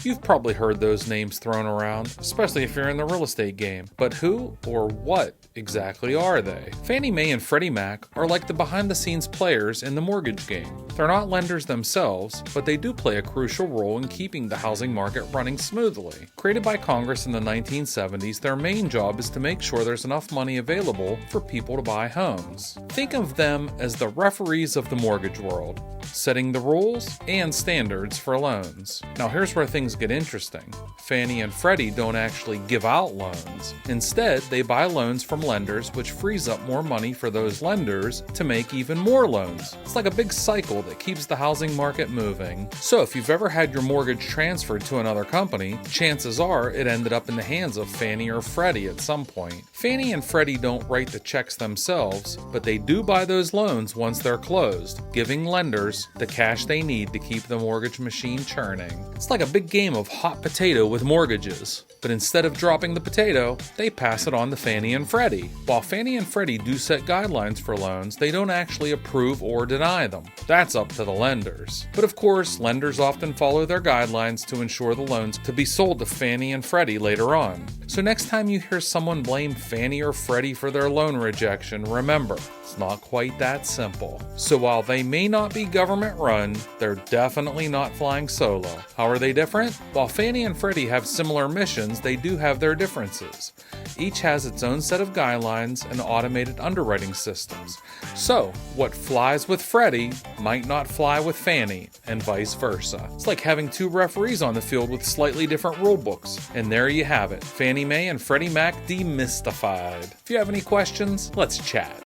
You've probably heard those names thrown around, especially if you're in the real estate game. But who or what exactly are they? Fannie Mae and Freddie Mac are like the behind-the-scenes players in the mortgage game. They're not lenders themselves, but they do play a crucial role in keeping the housing market running smoothly. Created by Congress in the 1970s, their main job is to make sure there's enough money available for people to buy homes. Think of them as the referees of the mortgage world, setting the rules and standards for loans. Now here's where things get interesting. Fannie and Freddie don't actually give out loans. Instead, they buy loans from lenders, which frees up more money for those lenders to make even more loans. It's like a big cycle that keeps the housing market moving. So if you've ever had your mortgage transferred to another company, chances are it ended up in the hands of Fannie or Freddie at some point. Fannie and Freddie don't write the checks themselves, but they do buy those loans once they're closed, giving lenders the cash they need to keep the mortgage machine churning. It's like a big game of hot potato with mortgages. But instead of dropping the potato, they pass it on to Fannie and Freddie. While Fannie and Freddie do set guidelines for loans, they don't actually approve or deny them. That's up to the lenders. But of course, lenders often follow their guidelines to ensure the loans to be sold to Fannie and Freddie later on. So next time you hear someone blame Fannie or Freddie for their loan rejection, remember, it's not quite that simple. So while they may not be government run, they're definitely not flying solo. How are they different? While Fannie and Freddie have similar missions, they do have their differences. Each has its own set of guidelines and automated underwriting systems. So what flies with Freddie might not fly with Fannie, and vice versa. It's like having two referees on the field with slightly different rule books. And there you have it, Fannie Mae and Freddie Mac demystified. If you have any questions, let's chat.